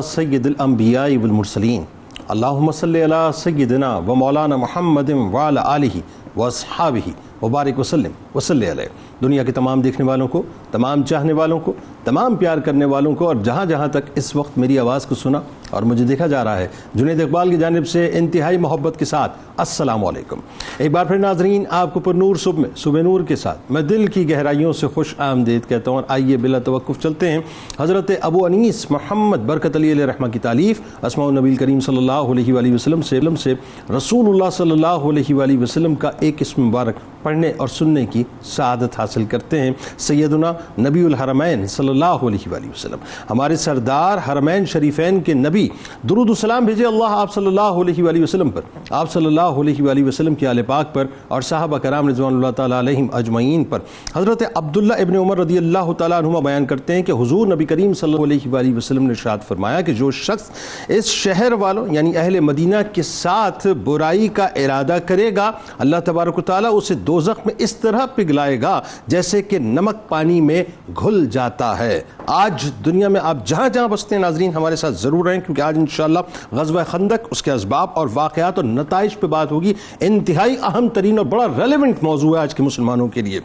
سید الانبیاء والمرسلین اللہم صلی علی سیدنا و مولانا محمد وعلی آلہ و اصحابہ وبارک وسلم وصلی علیہ۔ دنیا کے تمام دیکھنے والوں کو، تمام چاہنے والوں کو، تمام پیار کرنے والوں کو، اور جہاں جہاں تک اس وقت میری آواز کو سنا اور مجھے دیکھا جا رہا ہے، جنید اقبال کی جانب سے انتہائی محبت کے ساتھ السلام علیکم۔ ایک بار پھر ناظرین، آپ کو پر نور صبح میں صبح نور کے ساتھ میں دل کی گہرائیوں سے خوش آمدید کہتا ہوں، اور آئیے بلا توقف چلتے ہیں حضرت ابو انیس محمد برکت علی علیہ رحمہ کی تالیف اسماء النبی کریم صلی اللہ علیہ وآلہ وسلم سے رسول اللہ صلی اللہ علیہ وآلہ وسلم کا ایک اسم مبارک پڑھنے اور سننے کی سعادت حاصل کرتے ہیں۔ سیدنا نبی الحرمین صلی اللہ علیہ وآلہ وسلم، ہمارے سردار حرمین شریفین کے نبی، درود و سلام بھیجے اللہ آپ صلی اللہ علیہ وآلہ وسلم پر، آپ صلی اللہ علیہ وآلہ وسلم کے آل پاک پر، اور صحابہ کرام رضوان اللہ تعالیٰ علیہم اجمعین پر۔ حضرت عبداللہ ابن عمر رضی اللہ تعالیٰ عنہما بیان کرتے ہیں کہ حضور نبی کریم صلی اللہ علیہ وآلہ وسلم نے ارشاد فرمایا کہ جو شخص اس شہر والوں یعنی اہل مدینہ کے ساتھ برائی کا ارادہ کرے گا، اللہ تبارک و تعالیٰ اسے دوزخ میں اس طرح پگھلائے گا جیسے کہ نمک پانی میں گھل جاتا ہے۔ آج دنیا میں آپ جہاں جہاں بستے ہیں ناظرین، ہمارے ساتھ ضرور رہیں، کیونکہ آج انشاءاللہ غزوہ خندق، اس کے اسباب اور واقعات اور نتائج پہ بات ہوگی۔ انتہائی اہم ترین اور بڑا ریلیونٹ موضوع ہے آج کے مسلمانوں کے لیے۔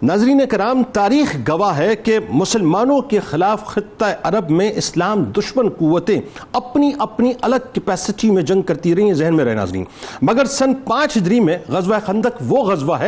ناظرین کرام، تاریخ گواہ ہے کہ مسلمانوں کے خلاف خطہ عرب میں اسلام دشمن قوتیں اپنی اپنی الگ کیپیسٹی میں جنگ کرتی رہی ہیں، ذہن میں رہے ناظرین، مگر سن 5 ہجری میں غزوہ خندق وہ غزوہ ہے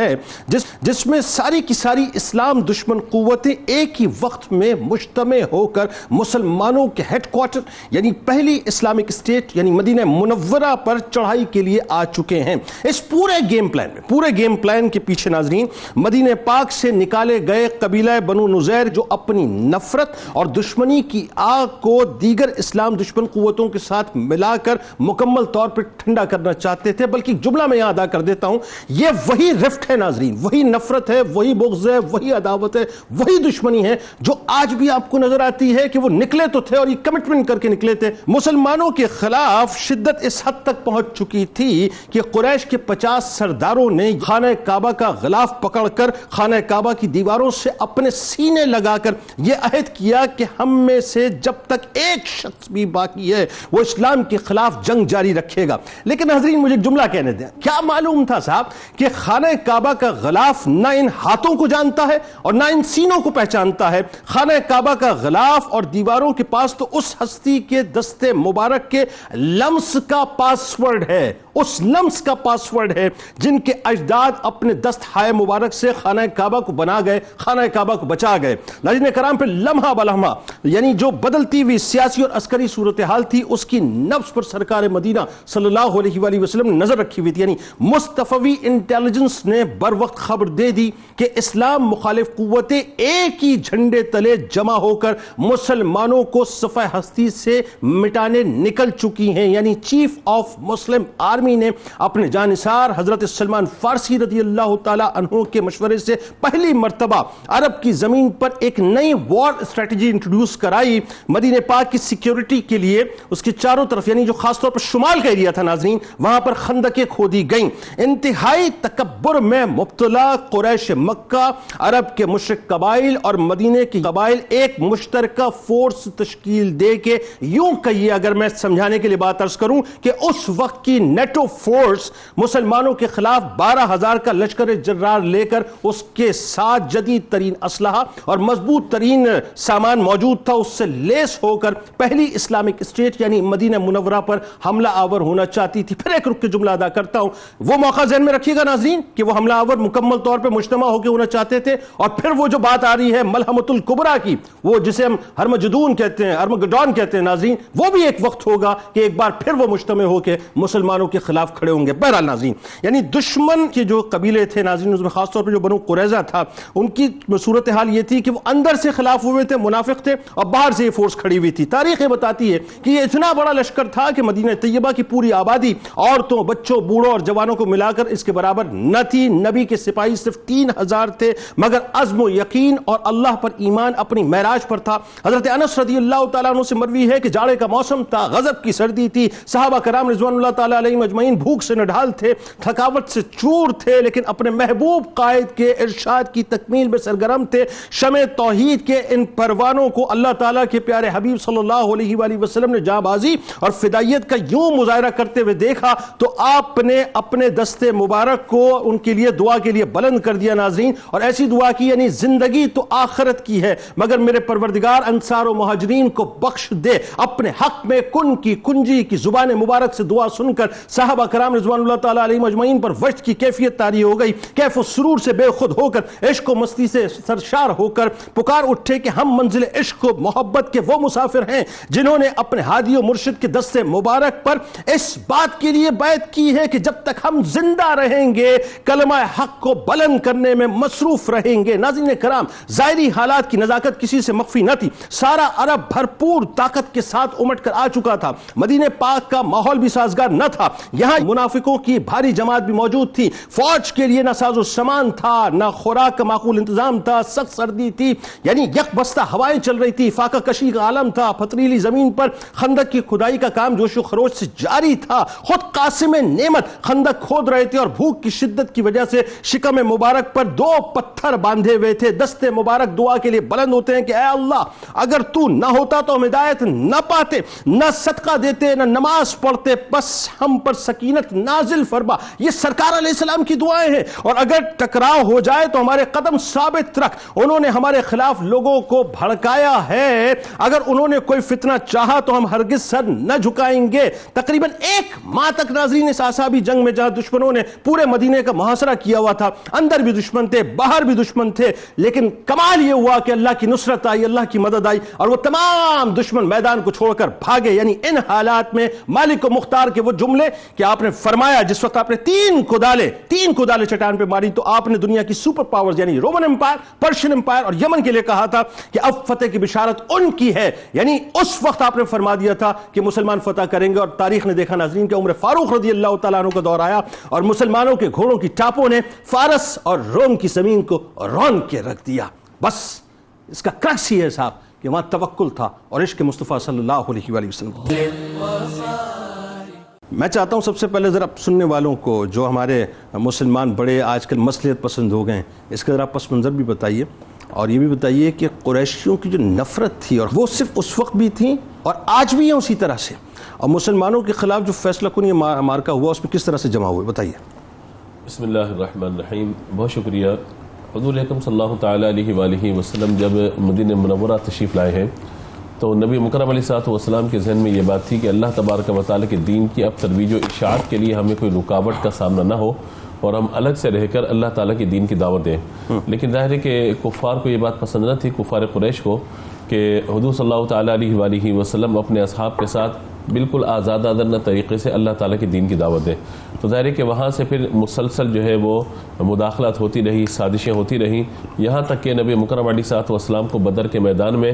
جس میں ساری کی ساری اسلام دشمن قوتیں ایک ہی وقت میں مجتمع ہو کر مسلمانوں کے ہیڈ کوارٹر یعنی پہلی اسلامک اسٹیٹ یعنی مدینہ منورہ پر چڑھائی کے لیے آ چکے ہیں۔ اس پورے گیم پلان کے پیچھے ناظرین مدینہ پاک سے نکالے گئے قبیلہ بنو نذیر، جو اپنی نفرت اور دشمنی کی آگ کو دیگر اسلام دشمن قوتوں کے ساتھ ملا کر مکمل طور پر ٹھنڈا کرنا چاہتے تھے۔ بلکہ جملہ میں یہاں ادا کر دیتا ہوں، یہ وہی رفٹ ہے ناظرین، وہی نفرت ہے، وہی بغض ہے، وہی عداوت ہے، وہی دشمنی ہے جو آج بھی آپ کو نظر آتی ہے کہ وہ نکلے تو تھے اور یہ کمٹمنٹ کر کے نکلے تھے۔ مسلمانوں کے خلاف شدت اس حد تک پہنچ چکی تھی کہ قریش کے 50 سرداروں نے خانہ کعبہ کا غلاف پکڑ کر خانہ کعبہ کی دیواروں سے اپنے سینے لگا کر یہ عہد کیا کہ ہم میں سے جب تک ایک شخص بھی باقی ہے وہ اسلام کے خلاف جنگ جاری رکھے گا۔ لیکن حضرین مجھے ایک جملہ کہنے دیں، کیا معلوم تھا صاحب کہ خانہ کعبہ کا غلاف نہ ان ہاتھوں کو جانتا ہے اور نہ ان سینوں کو پہچانتا ہے؟ خانہ کعبہ کا غلاف اور دیواروں کے پاس تو اس ہستی کے دستے مبارک کے لمس کا پاسورڈ ہے، اس لمس کا پاسورڈ ہے جن کے اجداد اپنے دست ہائے مبارک سے خانہ کعبہ کو بنا گئے، خانہ کعبہ کو بچا گئے۔ ناظرین کرام، پھر لمحہ بلمحہ یعنی جو بدلتی ہوئی سیاسی اور عسکری صورتحال تھی اس کی نبض پر سرکار مدینہ صلی اللہ علیہ وآلہ وسلم نے نظر رکھی ہوئی تھی، یعنی مصطفی انٹیلیجنس نے بر وقت خبر دے دی کہ اسلام مخالف قوتیں ایک ہی جھنڈے تلے جمع ہو کر مسلمانوں کو صفحہ ہستی سے مٹانے نکل چکی ہیں۔ یعنی چیف آف مسلم آرمی نے اپنے جانثار حضرت سلمان فارسی رضی اللہ تعالیٰ عنہ کے مشورے سے پہلی مرتبہ عرب کی زمین پر ایک نئی وار اسٹریٹجی انٹروڈیوس کرائی مدینہ پاک کی سیکیورٹی کے لیے۔ اس کے چاروں طرف یعنی جو خاص طور پر شمال کا ایریا تھا ناظرین، وہاں پر خندقیں کھودی گئیں۔ انتہائی تکبر میں مبتلا قریش مکہ، عرب کے مشرک قبائل اور مدینے کی قبائل ایک مشترکہ فورس تشکیل دے کے، یوں کہیے اگر میں سمجھانے کے لیے بات عرض کروں کہ اس وقت کی نیٹو فورس مسلمانوں کے خلاف 12,000 کا لشکر جرار لے کر اس کے ساتھ جدید ترین اسلحہ اور مضبوط ترین سامان موجود تھا، اس سے لیس ہو کر پہلی اسلامک اسٹیٹ یعنی مدینہ منورہ پر حملہ آور ہونا چاہتی تھی۔ پھر ایک رک کے جملہ ادا کرتا ہوں، وہ موقع ذہن میں رکھیے گا ناظرین کہ وہ حملہ آور مکمل طور پہ مجتمع ہو کے ہونا چاہتے تھے، اور پھر وہ جو بات آ رہی ہے ملحمۃ الکبریٰ کی، وہ جسے ہم ہرمجدون کہتے ہیں، ارمگڈون کہتے ہیں ناظرین، وہ بھی ایک وقت ہوگا کہ ایک بار پھر وہ مجتمع ہو کے مسلمانوں کے خلاف کھڑے ہوں گے۔ بہرحال ناظرین، یعنی دشمن کے جو قبیلے تھے ناظرین، اس میں خاص طور پہ جو بنو قریظہ تھا، ان کی صورتحال یہ تھی کہ وہ اندر سے خلاف ہوئے تھے، منافق تھے، اور باہر سے یہ فورس کھڑی ہوئی تھی۔ تاریخ یہ بتاتی ہے کہ یہ اتنا بڑا لشکر تھا کہ مدینہ طیبہ کی پوری آبادی عورتوں، بچوں، بوڑھوں اور جوانوں کو ملا کر اس کے برابر نہ تھی۔ نبی کے سپاہی صرف 3,000 تھے مگر عزم و یقین اور اللہ پر ایمان اپنی معراج پر تھا۔ حضرت انس رضی اللہ تعالیٰ عنہ سے مروی ہے کہ جاڑے کا موسم تھا، غضب کی سردی تھی، صحابہ کرام رضوان اللہ تعالیٰ علیہم اجمعین بھوک سے نڈھال تھے، تھکاوٹ سے چور تھے، لیکن اپنے محبوب قائد کے ارشاد کی تکمیل میں سرگرم تھے۔ شمع توحید کے ان پروانوں کو اللہ تعالیٰ کے پیارے حبیب صلی اللہ علیہ وآلہ وسلم نے جاں بازی اور فدائیت کا یوں مظاہرہ کرتے ہوئے دیکھا تو آپ نے اپنے دستے مبارک کو ان کے لیے دعا کے لیے بلند کر دیا ناظرین، اور ایسی دعا کی یعنی زندگی تو آخرت کی ہے مگر میرے پروردگار انصار و مہاجرین کو بخش دے۔ اپنے حق میں کن کی کنجی کی زبان مبارک سے دعا سن کر صحابہ کرام رضوان اللہ تعالیٰ علیہم اجمعین پر وجد کی کیفیت طاری ہو گئی، کیف و سرور سے بے خود ہو کر، عشق و مستی سے سرشار ہو کر پکار اٹھے کہ ہم منزل عشق و محبت کے وہ مسافر ہیں جنہوں نے اپنے ہادی و مرشد کے دستے مبارک پر اس بات کے لیے بیعت کی ہے کہ جب تک ہم زندہ رہیں گے کلمہ حق کو بلند کرنے میں مصروف رہیں گے۔ ناظرین کرام، ظاہری حالات کی نزاکت کسی سے مخفی نہ تھی، سارا عرب بھرپور طاقت کے ساتھ امٹ کر آ چکا تھا، مدینہ پاک کا ماحول بھی سازگار نہ تھا، یہاں منافقوں کی بھاری جماعت بھی موجود تھی، فوج کے لیے نہ ساز و سامان تھا، نہ خوراک کا معقول انتظام تھا، سخت سردی تھی، یعنی یک بستہ ہوائیں چل رہی تھی، فاقہ کشی کا عالم تھا، پتریلی زمین پر خندق کی کھدائی کا کام جوش و خروش سے جاری تھا، خود قاسم نعمت خندق کھود رہے تھے اور بھوک کی شدت کی وجہ سے شکم مبارک پر 2 پتھر باندھے ہوئے تھے۔ دستے مبارک دعا کے لیے بلند ہوتے ہیں کہ اے اللہ اگر تو نہ ہوتا تو ہم ہدایت نہ پاتے، نہ صدقہ دیتے، نہ نماز پڑھتے، بس ہم پر سکینت نازل فرما۔ یہ سرکار علیہ السلام کی دعائیں ہیں، اور اگر ٹکراؤ ہو جائے تو ہمارے قدم ثابت رکھ۔ انہوں نے ہمارے خلاف لوگوں کو بھڑکایا ہے، اگر انہوں نے کوئی فتنہ چاہا تو ہم ہرگز سر نہ جھکائیں گے۔ تقریباً 1 ماہ تک ناظرین اس آصابی جنگ میں جہاں دشمنوں نے پورے مدینے کا محاصرہ کیا ہوا تھا، اندر بھی دشمن تھے، باہر بھی دشمن تھے، لیکن کمال یہ ہوا کہ اللہ کی نصرت آئی، اللہ کی مدد آئی، اور وہ تمام دشمن میدان کو چھوڑ کر بھاگے۔ یعنی ان حالات میں مالک و مختار کے وہ جملے کہ آپ نے فرمایا جس وقت آپ نے 3 کدالیں چٹان پہ ماری تو آپ نے دنیا کی سپر پاورز یعنی رومن امپائر، پرشین امپائر اور یمن کے لیے کہا تھا کہ اب فتح کی بشارت ان کی ہے، یعنی اس وقت آپ نے فرما دیا تھا کہ مسلمان فتح کریں گے۔ اور تاریخ نے دیکھا ناظرین کہ عمر فاروق رضی اللہ تعالیٰ عنہ کا دور آیا اور مسلمانوں کے گھوڑوں کی ٹاپوں نے فارس اور روم کی زمین کو رون کے رکھ دیا۔ بس اس کا کرکس ہی ہے صاحب کہ وہاں توکل تھا اور عشق مصطفیٰ صلی اللہ علیہ وآلہ وسلم۔ میں چاہتا ہوں سب سے پہلے ذرا سننے والوں کو جو ہمارے مسلمان بڑے آج کل مصلحت پسند ہو گئے ہیں، اس کا ذرا پس منظر بھی بتائیے، اور یہ بھی بتائیے کہ قریشیوں کی جو نفرت تھی اور وہ صرف اس وقت بھی تھی اور آج بھی ہیں اسی طرح سے، اور مسلمانوں کے خلاف جو فیصلہ کن یہ مارکا ہوا اس میں کس طرح سے جمع ہوئے، بتائیے۔ بسم اللہ الرحمن الرحیم۔ بہت شکریہ۔ حضور اکرم صلی اللہ تعالیٰ علیہ وآلہ وسلم جب مدینہ منورہ تشریف لائے ہیں تو نبی مکرم علیہ الصلوۃ والسلام کے ذہن میں یہ بات تھی کہ اللہ تبارک و تعالیٰ کے دین کی اب ترویج و اشاعت کے لیے ہمیں کوئی رکاوٹ کا سامنا نہ ہو اور ہم الگ سے رہ کر اللہ تعالیٰ کے دین کی دعوت دیں۔ لیکن ظاہر ہے کہ کفار کو یہ بات پسند نہ تھی، کفار قریش کو، کہ حضور صلی اللہ تعالیٰ علیہ وآلہ وسلم اپنے اصحاب کے ساتھ بالکل آزادانہ طریقے سے اللہ تعالیٰ کے دین کی دعوت دیں۔ تو ظاہر ہے کہ وہاں سے پھر مسلسل جو ہے وہ مداخلات ہوتی رہی، سازشیں ہوتی رہیں، یہاں تک کہ نبی مکرم علیہ الصلوۃ والسلام کو بدر کے میدان میں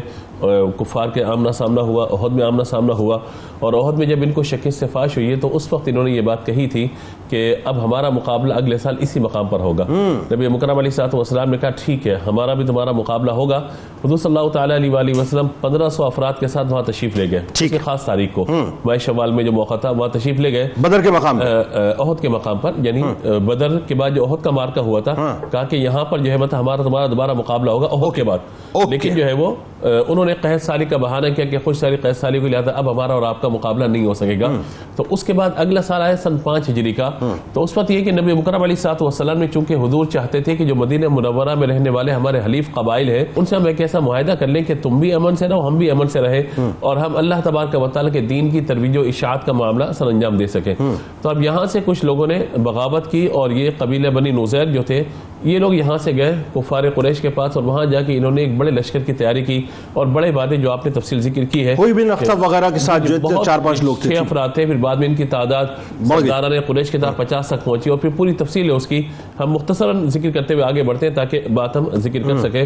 کفار کے آمنا سامنا ہوا، احد میں آمنا سامنا ہوا، اور احد میں جب ان کو شکست فاش ہوئی ہے تو اس وقت انہوں نے یہ بات کہی تھی کہ اب ہمارا مقابلہ اگلے سال اسی مقام پر ہوگا۔ نبی مکرم علیہ الصلوۃ والسلام نے کہا ٹھیک ہے، ہمارا بھی تمہارا مقابلہ ہوگا۔ حضور صلی اللہ تعالیٰ علیہ وآلہ وسلم 1500 افراد کے ساتھ وہاں تشریف لے گئے، کسی خاص تاریخ کو، ماہ شوال میں جو موقع تھا وہاں تشریف لے گئے، بدر کے مقام احد کے مقام پر، یعنی بدر کے بعد جو احد کا مارکا ہوا تھا، کہا کہ یہاں پر جو ہے مطلب ہمارا تمہارا دوبارہ مقابلہ ہوگا احد کے بعد۔ لیکن جو ہے وہ انہوں نے قحط سالی کا بہانہ کیا کہ خوش سالی قحط سالی کو لہذا اب ہمارا اور آپ کا مقابلہ نہیں ہو سکے گا۔ تو اس کے بعد اگلا سال آیا سن 5 ہجری کا، تو اس وقت یہ کہ نبی مکرم علیہ الصلوۃ والسلام نے چونکہ حضور چاہتے تھے کہ جو مدینہ منورہ میں رہنے والے ہمارے حلیف قبائل ہیں ان سے ہم ایک ایسا معاہدہ کر لیں کہ تم بھی امن سے رہو، ہم بھی امن سے رہیں، اور ہم اللہ تبارک و تعالیٰ کے دین کی ترویج و اشاعت کا معاملہ سر انجام دے سکیں۔ تو اب یہاں سے کچھ لوگوں نے بغاوت کی، اور یہ قبیلہ بنی نوزیر جو تھے یہ لوگ یہاں سے گئے کفار قریش کے پاس، اور وہاں جا کے انہوں نے ایک بڑے لشکر کی تیاری کی، اور بڑے باتیں جو آپ نے تفصیل ذکر کی ہے، کوئی بھی نقطہ وغیرہ کے ساتھ جو 4-5 لوگ تھے، 6 افراد تھے، پھر بعد میں ان کی تعداد سرداران قریش کے ساتھ 50 تک پہنچی، اور پھر پوری تفصیل ہے اس کی، ہم مختصراً ذکر کرتے ہوئے آگے بڑھتے ہیں تاکہ بات ہم ذکر کر سکیں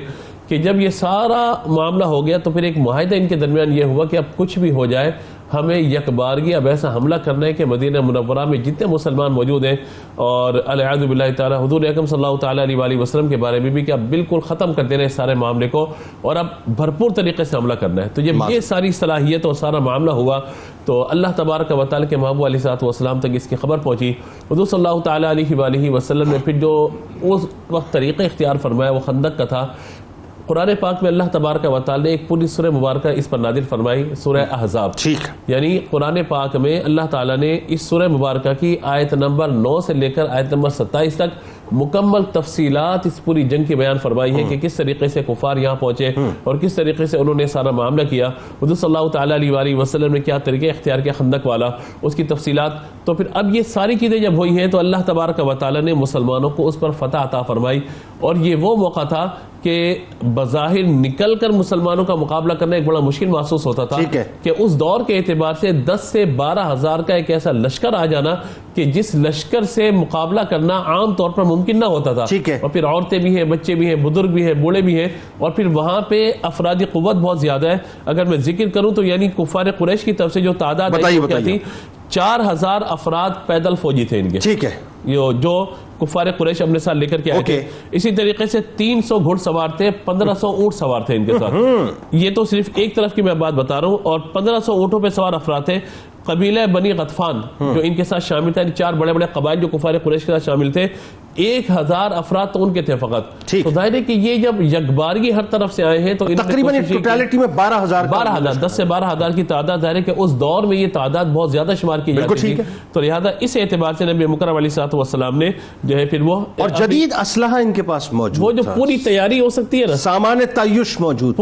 کہ جب یہ سارا معاملہ ہو گیا تو پھر ایک معاہدہ ان کے درمیان یہ ہوا کہ اب کچھ بھی ہو جائے ہمیں یکبارگی اب ایسا حملہ کرنا ہے کہ مدینہ منورہ میں جتنے مسلمان موجود ہیں اور الیاذ باللہ تعالی حضور اکرم صلی اللہ تعالی علیہ وآلہ وسلم کے بارے میں بھی کہ اب بالکل ختم کر دینا ہے اس سارے معاملے کو اور اب بھرپور طریقے سے حملہ کرنا ہے. تو جب یہ ساری صلاحیت اور سارا معاملہ ہوا تو اللہ تبارک و تعالی کے محبوب علیہ الصلوۃ والسلام تک اس کی خبر پہنچی. حضور صلی اللہ تعالی علیہ وآلہ وسلم نے پھر جو اس وقت طریقہ اختیار فرمایا وہ خندق کا تھا. قرآن پاک میں اللہ تبارک و تعالی نے ایک پوری سورہ مبارکہ اس پر نازل فرمائی, سورہ احزاب. یعنی قرآن پاک میں اللہ تعالی نے اس سورہ مبارکہ کی آیت نمبر 9 سے لے کر آیت نمبر 27 تک مکمل تفصیلات اس پوری جنگ کی بیان فرمائی ہے کہ کس طریقے سے کفار یہاں پہنچے اور کس طریقے سے انہوں نے سارا معاملہ کیا. حضور صلی اللہ تعالی علیہ وآلہ وسلم نے کیا طریقہ اختیار کیا خندق والا, اس کی تفصیلات. تو پھر اب یہ ساری چیزیں جب ہوئی ہیں تو اللہ تبارک و تعالی نے مسلمانوں کو اس پر فتح عطا فرمائی اور یہ وہ موقع تھا کہ بظاہر نکل کر مسلمانوں کا مقابلہ کرنا ایک بڑا مشکل محسوس ہوتا تھا کہ اس دور کے اعتبار سے 10 سے 12 ہزار کا ایک ایسا لشکر آ جانا کہ جس لشکر سے مقابلہ کرنا عام طور پر ممکن نہ ہوتا تھا. اور پھر عورتیں بھی ہیں, بچے بھی ہیں, بزرگ بھی ہیں, بوڑھے بھی ہیں اور پھر وہاں پہ افرادی قوت بہت زیادہ ہے. اگر میں ذکر کروں تو یعنی کفار قریش کی طرف سے جو تعداد تھی 4000 افراد پیدل فوجی تھے ان کے. ٹھیک ہے, جو کفار قریش اپنے ساتھ لے کر کے آئے تھے. اسی طریقے سے 300 گھڑ سوار تھے, 1500 اونٹ سوار تھے ان کے ساتھ. یہ تو صرف ایک طرف کی میں بات بتا رہا ہوں. اور 1500 اونٹوں پہ سوار افراد تھے. قبیلہ بنی غطفان جو ان کے ساتھ شامل تھا, 4 بڑے بڑے قبائل جو کفار قریش کے ساتھ شامل تھے, 1000 افراد تو ان کے تھے فقط. تو ظاہر ہے کہ یہ جب یکبارگی ہر طرف سے آئے ہیں تو تقریباً ٹوٹالٹی میں 12000 10 سے 12000 کی تعداد. ظاہر ہے کہ اس دور میں یہ تعداد بہت زیادہ شمار کی جاتی تھی. تو لہذا اس اعتبار سے نبی مکرم علیہ الصلوۃ والسلام نے جو ہے پھر وہ اور جدید اسلحہ ان کے پاس موجود, وہ جو پوری تیاری ہو سکتی ہے نا, سامان تعیش موجود,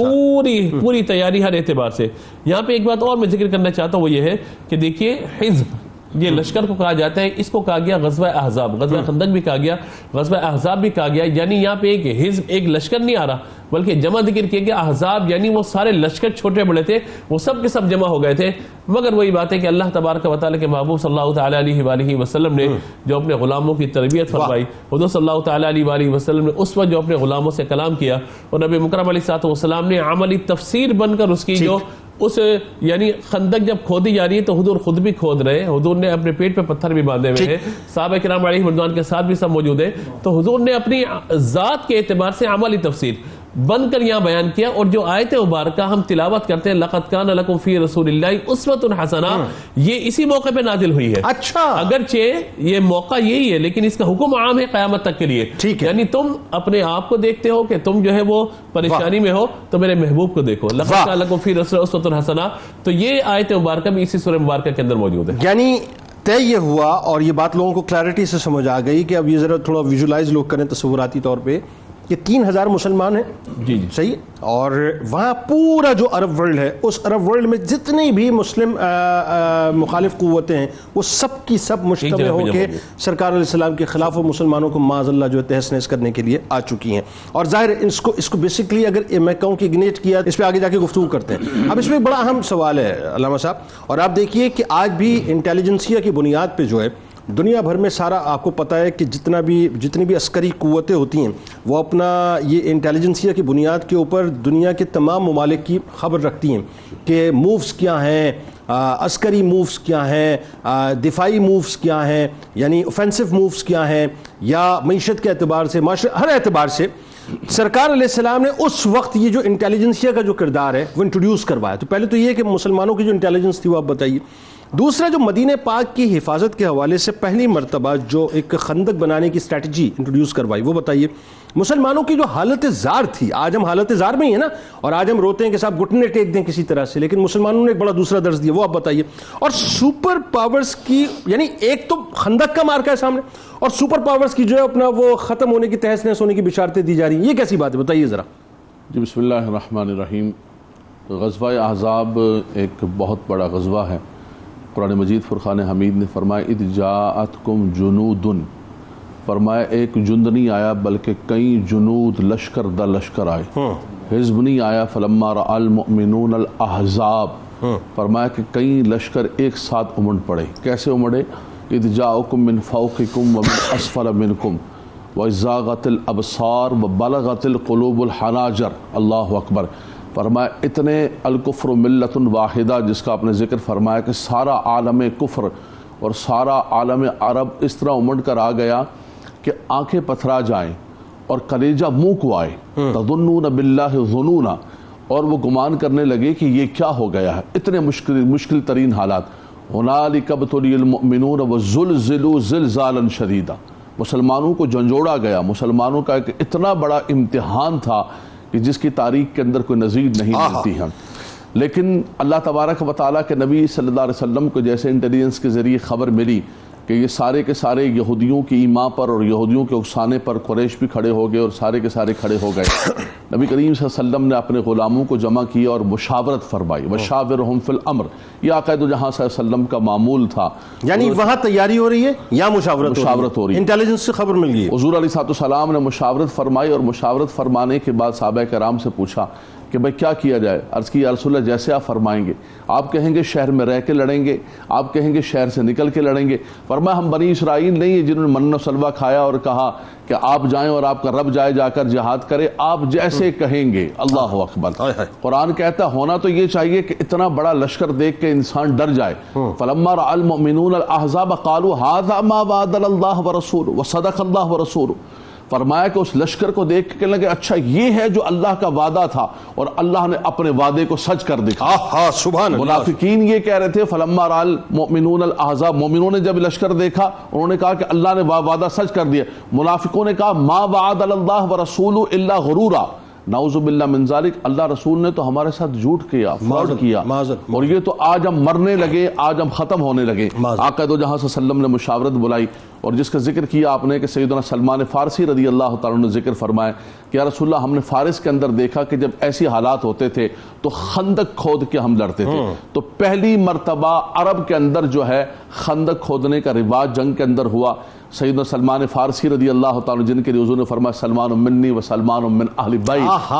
پوری تیاری ہر اعتبار سے. یہاں پہ ایک بات اور میں ذکر کرنا چاہتا ہوں, وہ یہ ہے کہ دیکھیے حزب یہ لشکر کو کہا جاتا ہے, اس کو کہا گیا غزوہ احزاب, غزوہ خندق بھی کہا گیا, غزوہ احزاب بھی کہا گیا. یعنی یہاں پہ ایک حزب ایک لشکر نہیں آ رہا بلکہ جمع ذکر کیا گیا احزاب, یعنی وہ سارے لشکر چھوٹے بڑے تھے وہ سب کے سب جمع ہو گئے تھے. مگر وہی بات ہے کہ اللہ تبارک و تعالی کے محبوب صلی اللہ تعالی علیہ وآلہ وسلم نے جو اپنے غلاموں کی تربیت فرمائی, حضور صلی اللہ تعالی علیہ وآلہ وسلم نے اس وقت جو اپنے غلاموں سے کلام کیا اور نبی مکرم علیہ الصلوۃ والسلام نے عملی تفسیر بن کر اس کی جو اس یعنی خندق جب کھودی جا رہی ہے تو حضور خود بھی کھود رہے ہیں, حضور نے اپنے پیٹ پہ پتھر بھی باندھے ہوئے ہیں, صحابہ کرام علیہ رضوان کے ساتھ بھی سب موجود ہیں. تو حضور نے اپنی ذات کے اعتبار سے عملی تفسیر بن کر یہاں بیان کیا. اور جو آیت مبارکہ ہم تلاوت کرتے ہیں لقد کان لکم فی رسول اللہ اسوۃ حسنہ, یہ اسی موقع پہ نازل ہوئی ہے. اچھا, اگرچہ یہ موقع یہی ہے لیکن اس کا حکم عام ہے قیامت تک کے لیے. یعنی تم اپنے آپ کو دیکھتے ہو کہ تم جو ہے وہ پریشانی میں ہو تو میرے محبوب کو دیکھو, لقد کان لکم فی رسول اللہ اسوۃ حسنہ. تو یہ آیت مبارکہ بھی اسی سورہ مبارکہ کے اندر موجود ہے. یعنی طے یہ ہوا اور یہ بات لوگوں کو کلیئرٹی سے سمجھ آ گئی کہ اب یہ ذرا تھوڑا ویژولائز لوگ کریں تصوراتی طور پہ کہ 3000 مسلمان ہیں. جی صحیح. اور وہاں پورا جو عرب ورلڈ ہے, اس عرب ورلڈ میں جتنی بھی مسلم مخالف قوتیں ہیں وہ سب کی سب مجتمع ہو کے سرکار علیہ السلام کے خلاف و مسلمانوں کو معاذ اللہ جو ہے تہس نہس کرنے کے لیے آ چکی ہیں. اور ظاہر اس کو بیسکلی اگر میں کہوں کہ اگنیٹ کیا, اس پہ آگے جا کے گفتگو کرتے ہیں. اب اس میں ایک بڑا اہم سوال ہے علامہ صاحب, اور آپ دیکھیے کہ آج بھی انٹیلیجنسیا کی بنیاد پہ جو ہے دنیا بھر میں سارا آپ کو پتہ ہے کہ جتنی بھی عسکری قوتیں ہوتی ہیں وہ اپنا یہ انٹیلیجنسیا کی بنیاد کے اوپر دنیا کے تمام ممالک کی خبر رکھتی ہیں کہ مووز کیا ہیں, عسکری مووز کیا ہیں, دفاعی مووز کیا ہیں, یعنی اوفینسو مووز کیا ہیں, یا معیشت کے اعتبار سے ہر اعتبار سے. سرکار علیہ السلام نے اس وقت یہ جو انٹیلیجنسیا کا جو کردار ہے وہ انٹروڈیوس کروایا. تو پہلے تو یہ کہ مسلمانوں کی جو انٹیلیجنس تھی وہ آپ بتائیے. دوسرا جو مدینہ پاک کی حفاظت کے حوالے سے پہلی مرتبہ جو ایک خندق بنانے کی اسٹریٹجی انٹروڈیوس کروائی وہ بتائیے. مسلمانوں کی جو حالت زار تھی, آج ہم حالت زار میں ہی ہیں نا, اور آج ہم روتے ہیں کہ صاحب گھٹنے ٹیک دیں کسی طرح سے, لیکن مسلمانوں نے ایک بڑا دوسرا درس دیا, وہ آپ بتائیے. اور سپر پاورز کی, یعنی ایک تو خندق کا مارکا ہے سامنے, اور سپر پاورز کی جو ہے اپنا وہ ختم ہونے کی تہس نہس ہونے کی بشارتیں دی جا رہی ہیں, یہ کیسی بات ہے بتائیے ذرا. جی بسم اللہ الرحمن الرحیم. غزوہ احزاب ایک بہت بڑا غزوہ ہے. قرآن مجید فرقان حمید نے فرمایا اذ جاءتکم جنود, فرمایا ایک جند نہیں آیا بلکہ کئی جنود لشکر در لشکر آئے. حزب نہیں آیا فلما رأى المؤمنون الاحزاب, فرمایا کہ کئی لشکر ایک ساتھ امڑ پڑے. کیسے امڑے؟ اذ جاءکم من فوقکم ومن اسفل منکم, وَإِزَّاغَتِ الْأَبْصَارُ وَبَلَغَتِ الْقُلُوبُ الْحَنَاجِرَ. اللہ اکبر. فرمایا اتنے الکفر ملت واحدہ جس کا آپ نے ذکر فرمایا کہ سارا عالم کفر اور سارا عالم عرب اس طرح امڑ کر آ گیا کہ آنکھیں پتھرا جائیں اور کلیجہ منہ کو آئے. تظنون باللہ ظنونا. اور وہ گمان کرنے لگے کہ یہ کیا ہو گیا ہے. اتنے مشکل ترین حالات. هُنَالِكَ ابْتُلِيَ الْمُؤْمِنُونَ وَزُلْزِلُوا زِلْزَالًا شَدِيدًا. مسلمانوں کو جھنجھوڑا گیا. مسلمانوں کا ایک اتنا بڑا امتحان تھا کہ جس کی تاریخ کے اندر کوئی نظیر نہیں ملتی ہے. لیکن اللہ تبارک و تعالیٰ کے نبی صلی اللہ علیہ وسلم کو جیسے انٹیلیجنس کے ذریعے خبر ملی کہ یہ سارے کے سارے یہودیوں کی ایما پر اور یہودیوں کے اکسانے پر قریش بھی کھڑے ہو گئے اور سارے کے سارے کھڑے ہو گئے. نبی کریم صلی اللہ علیہ وسلم نے اپنے غلاموں کو جمع کیا اور مشاورت فرمائی. وَشَاوِرْهُمْ فِي الْأَمْرِ. یہ آقا دو جہاں صلی اللہ علیہ وسلم کا معمول تھا. یعنی وہاں تیاری ہو رہی ہے یا مشاورت ہو رہی ہے. انٹیلیجنس سے خبر مل گئی. حضور علیہ السلام نے مشاورت فرمائی اور مشاورت فرمانے کے بعد صحابہ کرام سے پوچھا کہ بھئی کیا کیا جائے. عرض کی یا رسول اللہ جیسے آپ فرمائیں گے. آپ کہیں گے شہر میں رہ کے لڑیں گے, آپ کہیں گے شہر سے نکل کے لڑیں گے. فرمایا ہم بنی اسرائیل نہیں ہیں جنہوں نے من و سلوہ کھایا اور کہا کہ آپ جائیں اور آپ کا رب جائے جا کر جہاد کرے. آپ جیسے کہیں گے. اللہ اکبر. قرآن کہتا ہے ہونا تو یہ چاہیے کہ اتنا بڑا لشکر دیکھ کے انسان ڈر جائے. فلما رأى المؤمنون الأحزاب قالوا هذا ما وعدنا الله ورسوله وصدق الله ورسوله. فرمایا کہ اس لشکر کو دیکھ کے کہنے لگے اچھا یہ ہے جو اللہ کا وعدہ تھا اور اللہ نے اپنے وعدے کو سچ کر دکھایا. سبحان اللہ. منافقین یہ کہہ رہے تھے فلما رأى المؤمنون الأحزاب. مومنوں نے جب لشکر دیکھا انہوں نے کہا کہ اللہ نے وعدہ سچ کر دیا. منافقوں نے کہا ما وعدنا الله ورسوله الا غرورا. نعوذ باللہ من ذالک. اللہ رسول نے تو ہمارے ساتھ جھوٹ کیا, فراڈ کیا, اور یہ تو آج ہم مرنے لگے, آج ہم ختم ہونے لگے. آقا دو جہاں صلی اللہ علیہ وسلم نے مشاورت بلائی اور جس کا ذکر کیا آپ نے کہ سیدنا سلمان فارسی رضی اللہ تعالیٰ نے ذکر فرمایا کہ یا رسول اللہ ہم نے فارس کے اندر دیکھا کہ جب ایسی حالات ہوتے تھے تو خندق کھود کے ہم لڑتے تھے. تو پہلی مرتبہ عرب کے اندر جو ہے خندق کھودنے کا رواج جنگ کے اندر ہوا. سیدنا سلمان فارسی رضی اللہ تعالیٰ جن کے لیے حضور نے فرمایا سلمان منی و سلمان من اہل بیت.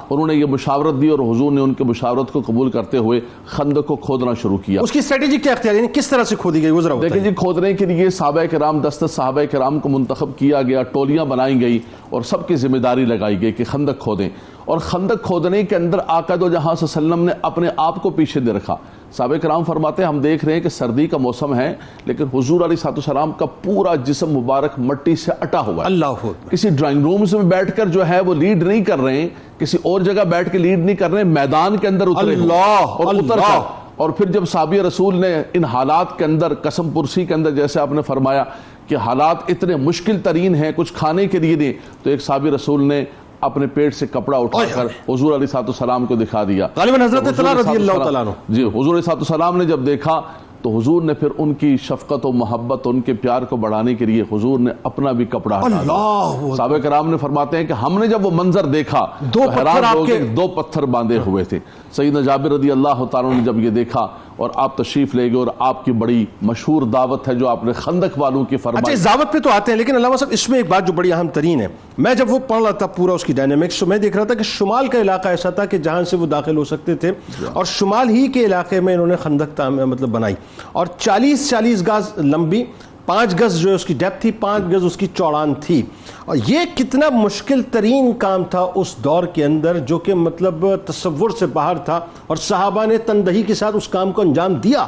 انہوں نے یہ مشاورت دی اور حضور نے ان کے مشاورت کو قبول کرتے ہوئے خندق کو کھودنا شروع کیا. اس کی اسٹریٹجی کیا اختیار یعنی کس طرح سے کھودی گئی وہ ذرا دیکھیں جی. کھودنے کے لیے صحابہ کرام دست صحابہ کرام کو منتخب کیا گیا, ٹولیاں بنائی گئی اور سب کی ذمہ داری لگائی گئی کہ خندق کھودیں. اور خندق کھودنے کے اندر آقا دو جہاں صلی اللہ علیہ وسلم نے اپنے آپ کو پیچھے دے رکھا. صحابہ کرام فرماتے ہیں ہم دیکھ رہے ہیں کہ سردی کا موسم ہے لیکن حضور علیہ السلام کا پورا جسم مبارک مٹی سے اٹا ہوا ہے. اللہ کسی ڈرائنگ رومز میں بیٹھ کر جو ہے وہ لیڈ نہیں کر رہے ہیں, کسی اور جگہ بیٹھ کے لیڈ نہیں کر رہے ہیں, میدان کے اندر اترے اور اتر کر. اور پھر جب صحابی رسول نے ان حالات کے اندر قسم پرسی کے اندر جیسے آپ نے فرمایا کہ حالات اتنے مشکل ترین ہیں کچھ کھانے کے لیے نہیں, تو ایک صحابی رسول نے اپنے پیٹ سے کپڑا اٹھا کر حضور علیہ السلام کو دکھا دیا. غالباً حضرت طلحہ رضی اللہ تعالیٰ عنہ. جی حضور علیہ السلام نے جب دیکھا تو حضور نے پھر ان کی شفقت و محبت ان کے پیار کو بڑھانے کے لیے حضور نے اپنا بھی کپڑا ہٹا دیا. صحابہ کرام نے فرماتے ہیں کہ ہم نے جب وہ منظر دیکھا تو حیران ہو گئے. 2 پتھر باندھے ہوئے تھے. سیدنا جابر رضی اللہ تعالیٰ نے جب یہ دیکھا اور آپ تشریف لے گئے اور آپ کی بڑی مشہور دعوت ہے جو آپ نے خندق والوں کی فرمائی. اچھا اس دعوت پہ تو آتے ہیں لیکن علامہ صاحب اس میں ایک بات جو بڑی اہم ترین ہے, میں جب وہ پڑھ رہا تھا پورا اس کی ڈائنامکس تو میں دیکھ رہا تھا کہ شمال کا علاقہ ایسا تھا کہ جہاں سے وہ داخل ہو سکتے تھے اور شمال ہی کے علاقے میں انہوں نے خندق مطلب بنائی اور 40 گز لمبی, 5 گز جو ہے اس کی ڈیپتھ تھی, 5 گز اس کی چوڑان تھی. اور یہ کتنا مشکل ترین کام تھا اس دور کے اندر جو کہ مطلب تصور سے باہر تھا اور صحابہ نے تندہی کے ساتھ اس کام کو انجام دیا.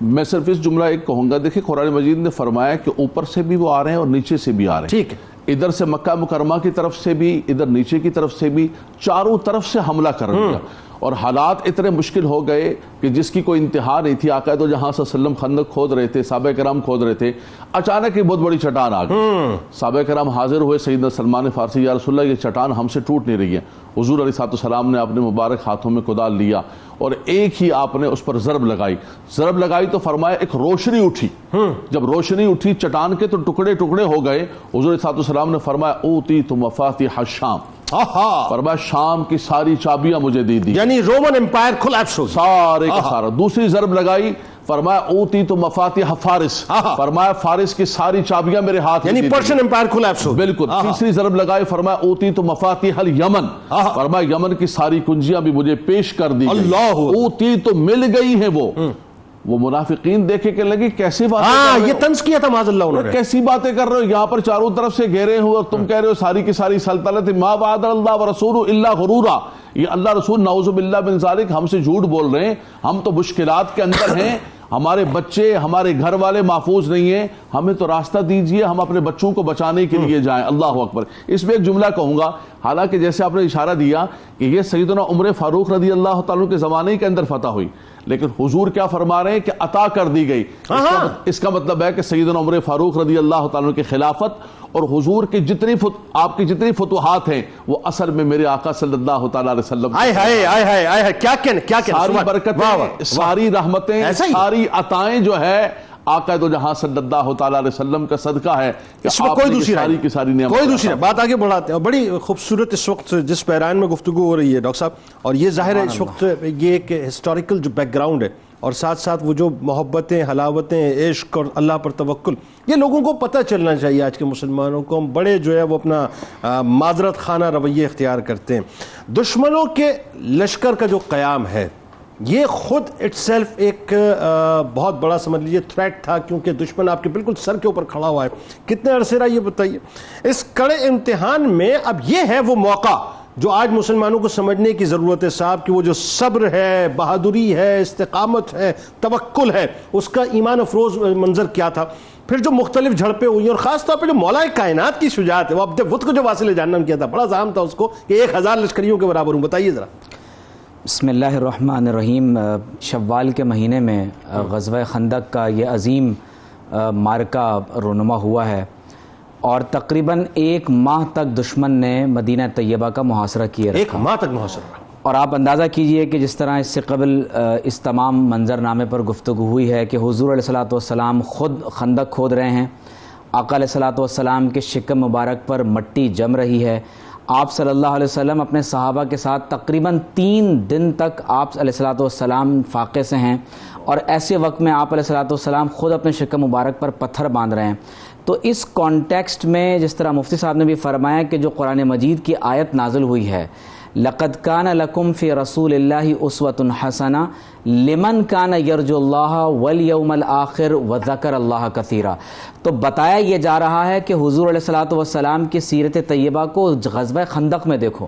میں صرف اس جملہ ایک کہوں گا, دیکھیں قرآن مجید نے فرمایا کہ اوپر سے بھی وہ آ رہے ہیں اور نیچے سے بھی آ رہے ہیں. ٹھیک ہے, ادھر سے مکہ مکرمہ کی طرف سے بھی, ادھر نیچے کی طرف سے بھی, چاروں طرف سے حملہ کر دیا. اور حالات اتنے مشکل ہو گئے کہ جس کی کوئی انتہا نہیں تھی. آقا دو جہاں صلی اللہ علیہ وسلم خندق کھود رہے تھے, صحابہ کرام کھود رہے تھے, اچانک ایک بہت بڑی چٹان آ گئی. صحابہ کرام حاضر ہوئے سیدنا سلمان فارسی, یا رسول اللہ یہ چٹان ہم سے ٹوٹ نہیں رہی ہے. حضور علیہ السلام نے اپنے مبارک ہاتھوں میں کدال لیا اور ایک ہی آپ نے اس پر ضرب لگائی تو فرمایا ایک روشنی اٹھی. جب روشنی اٹھی چٹان کے تو ٹکڑے ٹکڑے ہو گئے. حضور علیہ السلام نے فرمایا اوتیت مفاتیح الشام, فرمایا شام کی ساری چابیاں مجھے دے دی. یعنی رومن امپائر کھلائپس ہو سارے کا سارا. دوسری ضرب لگائی, فرمایا اوتیت مفاتیح فارس, فرمایا فارس کی ساری چابیاں میرے ہاتھ میں, یعنی پرشین امپائر کھلائپس ہو. بالکل. تیسری ضرب لگائی, فرمایا اوتیت مفاتیح الیمن, فرمایا یمن کی ساری کنجیاں بھی مجھے پیش کر دی. اوتیت مل گئی ہیں وہ وہ منافقین دیکھے کہ لگی کیسی بات، ہاں یہ طنز کیا تھا معاذ اللہ انہوں نے، کیسی باتیں کر رہے ہو، یہاں پر چاروں طرف سے گھیرے ہوئے اور تم کہہ رہے ہو ساری کی ساری سلطنت ما وعد اللہ ورسولہ الا غرورا، یہ اللہ رسول نعوذ باللہ من ذالک ہم سے جھوٹ بول رہے ہیں، ہم تو مشکلات کے اندر ہیں، ہمارے بچے ہمارے گھر والے محفوظ نہیں ہیں، ہمیں تو راستہ دیجئے، ہم اپنے بچوں کو بچانے کے لیے جائیں۔ اللہ اکبر۔ اس میں ایک جملہ کہوں گا، حالانکہ جیسے آپ نے اشارہ دیا کہ یہ سیدنا عمر فاروق رضی اللہ تعالیٰ کے زمانے کے اندر فتح ہوئی، لیکن حضور کیا فرما رہے ہیں کہ عطا کر دی گئی۔ اس کا مطلب ہے کہ سیدنا عمر فاروق رضی اللہ تعالیٰ کی خلافت اور حضور کی آپ کی جتنی فتوحات ہیں وہ اصل میں میرے آقا صلی اللہ تعالیٰ علیہ وسلم کیا کہنے ساری برکتیں، ساری رحمتیں، ساری عطائیں جو ہے آقا دو جہاں صلی اللہ تعالیٰ علیہ وسلم کا صدقہ ہے کہ اس میں کوئی دوسری ساری کی ساری نعمت، کوئی دوسری بات آگے بڑھاتے ہیں۔ بڑی خوبصورت اس وقت جس پیران میں گفتگو ہو رہی ہے ڈاکٹر صاحب، اور یہ ظاہر ہے اس وقت یہ ایک ہسٹوریکل جو بیک گراؤنڈ ہے اور ساتھ ساتھ وہ جو محبتیں، حلاوتیں، عشق اور اللہ پر توکل، یہ لوگوں کو پتہ چلنا چاہیے۔ آج کے مسلمانوں کو ہم بڑے جو ہے وہ اپنا معذرت خانہ رویے اختیار کرتے ہیں۔ دشمنوں کے لشکر کا جو قیام ہے یہ خود اٹ سیلف ایک بہت بڑا سمجھ لیجیے تھریٹ تھا، کیونکہ دشمن آپ کے بالکل سر کے اوپر کھڑا ہوا ہے۔ کتنے عرصے رہا یہ بتائیے۔ اس کڑے امتحان میں اب یہ ہے وہ موقع جو آج مسلمانوں کو سمجھنے کی ضرورت ہے صاحب، کہ وہ جو صبر ہے، بہادری ہے، استقامت ہے، توکل ہے، اس کا ایمان افروز منظر کیا تھا۔ پھر جو مختلف جھڑپیں ہوئی اور خاص طور پہ جو مولا کائنات کی شجاعت ہے، وہ عبد وط کو جو واصل جہنم کیا تھا، بڑا زعم تھا اس کو کہ 1000 لشکریوں کے برابر ہوں۔ بتائیے ذرا۔ بسم اللہ الرحمن الرحیم۔ شوال کے مہینے میں غزوہ خندق کا یہ عظیم معرکہ رونما ہوا ہے، اور تقریباً 1 ماہ تک دشمن نے مدینہ طیبہ کا محاصرہ کیے رکھا۔ 1 ماہ تک محاصرہ۔ اور آپ اندازہ کیجئے کہ جس طرح اس سے قبل اس تمام منظرنامے پر گفتگو ہوئی ہے کہ حضور علیہ الصلوۃ والسلام خود خندق کھود رہے ہیں، آقا علیہ الصلوۃ والسلام کے شکم مبارک پر مٹی جم رہی ہے، آپ صلی اللہ علیہ وسلم اپنے صحابہ کے ساتھ تقریباً 3 دن تک آپ علیہ الصلوۃ والسلام فاقے سے ہیں، اور ایسے وقت میں آپ علیہ الصلوۃ والسلام خود اپنے شکم مبارک پر پتھر باندھ رہے ہیں۔ تو اس کانٹیکسٹ میں جس طرح مفتی صاحب نے بھی فرمایا کہ جو قرآن مجید کی آیت نازل ہوئی ہے، لَقَدْ كَانَ لَكُمْ فِي رَسُولِ اللَّهِ أُسْوَةٌ حَسَنَةٌ لِمَنْ كَانَ يَرْجُو اللَّهَ وَالْيَوْمَ الْآخِرَ وَذَكَرَ اللَّهَ كَثِيرًا۔ تو بتایا یہ جا رہا ہے کہ حضور علیہ الصلوۃ والسلام کی سیرت طیبہ کو غزوہ خندق میں دیکھو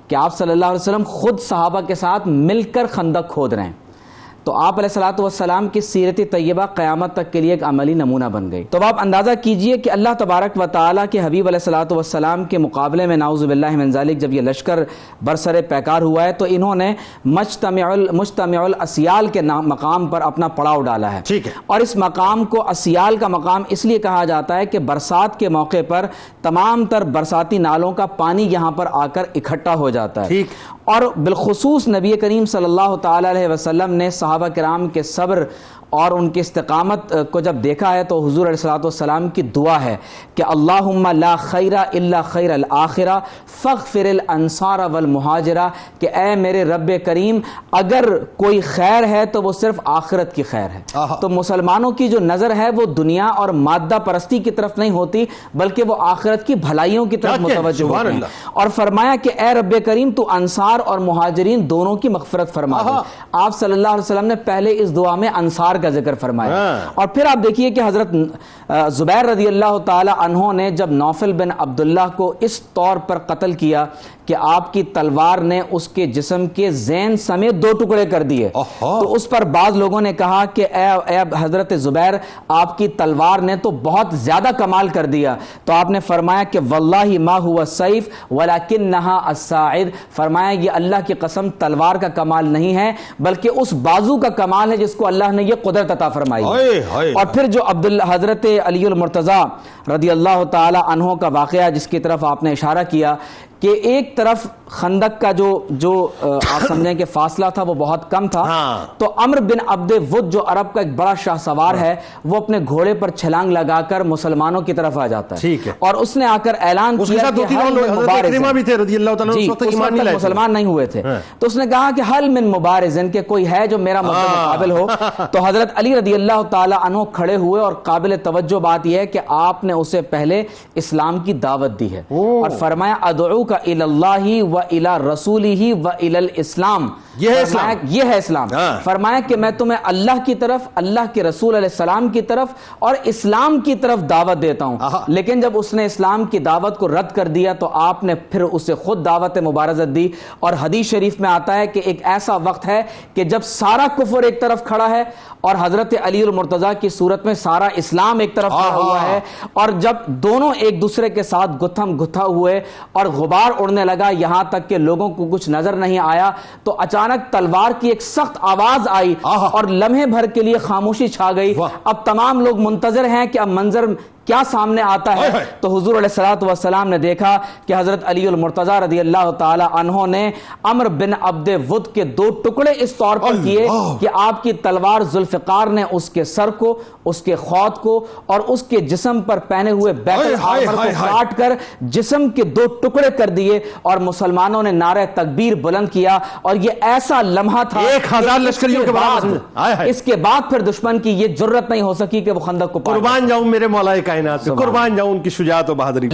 کہ آپ صلی اللہ علیہ وسلم خود صحابہ کے ساتھ مل کر خندق کھود رہے ہیں۔ تو آپ علیہ الصلوۃ والسلام کی سیرت طیبہ قیامت تک کے لیے ایک عملی نمونہ بن گئی۔ تو آپ اندازہ کیجئے کہ اللہ تبارک و تعالیٰ کے حبیب علیہ الصلوۃ والسلام کے مقابلے میں نعوذ باللہ من ذالک جب یہ لشکر برسر پیکار ہوا ہے تو انہوں نے مجتمع الاسیال کے مقام پر اپنا پڑاؤ ڈالا ہے۔ ٹھیک ہے۔ اور اس مقام کو اسیال کا مقام اس لیے کہا جاتا ہے کہ برسات کے موقع پر تمام تر برساتی نالوں کا پانی یہاں پر آ کر اکٹھا ہو جاتا ہے۔ ٹھیک۔ اور بالخصوص نبی کریم صلی اللہ تعالی علیہ وسلم نے صحابہ کرام کے صبر اور ان کی استقامت کو جب دیکھا ہے تو حضور علیہ الصلوۃ والسلام کی دعا ہے کہ اللہم لا خیر الا خیر الآخرہ فاغفر الانصار والمہاجرہ، کہ اے میرے رب کریم اگر کوئی خیر ہے تو وہ صرف آخرت کی خیر ہے۔ تو مسلمانوں کی جو نظر ہے وہ دنیا اور مادہ پرستی کی طرف نہیں ہوتی بلکہ وہ آخرت کی بھلائیوں کی طرف متوجہ ہوتے ہیں۔ اور فرمایا کہ اے رب کریم تو انصار اور مہاجرین دونوں کی مغفرت فرما دے۔ آپ صلی اللہ علیہ وسلم نے پہلے اس دعا میں انصار کا ذکر فرمایا، اور پھر آپ دیکھیے کہ حضرت زبیر رضی اللہ تعالی عنہ نے جب نوفل بن عبداللہ کو اس طور پر قتل کیا کہ آپ کی تلوار نے اس کے جسم کے زین سمیت 2 ٹکڑے کر دیے، تو اس پر بعض لوگوں نے کہا کہ اے حضرت زبیر آپ کی تلوار نے تو بہت زیادہ کمال کر دیا۔ تو آپ نے فرمایا کہ واللہ ما ہوا السیف ولکنہا الساعد، فرمایا یہ اللہ کی قسم تلوار کا کمال نہیں ہے بلکہ اس بازو کا کمال ہے جس کو اللہ نے یہ قدرت عطا فرمائی۔ اور پھر جو حضرت علی المرتضیٰ رضی اللہ تعالی عنہ کا واقعہ جس کی طرف آپ نے اشارہ کیا کہ ایک طرف خندق کا جو آپ سمجھیں کہ فاصلہ تھا وہ بہت کم تھا، تو عمر بن عبد ود جو عرب کا ایک بڑا شاہ سوار ہے وہ اپنے گھوڑے پر چھلانگ لگا کر مسلمانوں کی طرف آ جاتا ہے، اور اس نے آ کر اعلان کیا کہ مسلمان نہیں ہوئے تھے، تو اس نے کہا کہ حل من مبارزن، کہ کوئی ہے جو میرا مقابل ہو۔ تو حضرت علی رضی اللہ تعالی عنہ کھڑے ہوئے، اور قابل توجہ بات یہ ہے کہ آپ نے اسے پہلے اسلام کی دعوت دی ہے اور فرمایا ادعوک الی اللہ و الی رسولہ و الی الاسلام، یہ ہے اسلام، یہ ہے اسلام. فرمایا کہ میں تمہیں اللہ کی طرف، اللہ کے رسول علیہ السلام کی طرف اور اسلام کی طرف دعوت دیتا ہوں. لیکن جب اس نے اسلام کی دعوت کو رد کر دیا تو آپ نے پھر اسے خود دعوت مبارزت دی. اور حدیث شریف میں آتا ہے کہ ایک ایسا وقت ہے کہ جب سارا کفر ایک طرف کھڑا ہے اور حضرت علی المرتضیٰ کی صورت میں سارا اسلام ایک طرف کھڑا ہوا ہے، اور جب دونوں ایک دوسرے کے ساتھ گتھم گتھا ہوئے اور غبار اڑنے لگا یہاں تک کہ لوگوں کو کچھ نظر نہیں آیا، تو اچانک تلوار کی ایک سخت آواز آئی اور لمحے بھر کے لیے خاموشی چھا گئی. اب تمام لوگ منتظر ہیں کہ اب منظر کیا سامنے آتا ہے. تو حضور علیہ الصلوۃ والسلام نے دیکھا کہ حضرت علی المرتضیٰ رضی اللہ تعالی عنہ نے عمرو بن عبد ود کے 2 ٹکڑے اس طور پر کیے کہ آپ کی تلوار ذوالفقار نے اس کے سر کو، اس کے خود کو اور اس کے جسم پر پہنے ہوئے بیت الآمر کو کاٹ کر جسم کے 2 ٹکڑے کر دیے، اور مسلمانوں نے نعرہ تکبیر بلند کیا. اور یہ ایسا لمحہ تھا 1000 لشکریوں کے بعد اس کے بعد پھر دشمن کی یہ جرت نہیں ہو سکی کہ وہ خندق کو پار. قربان جاؤں میرے مولا کائنات پہ، قربان جاؤں ان کی شجاعت و بہادری.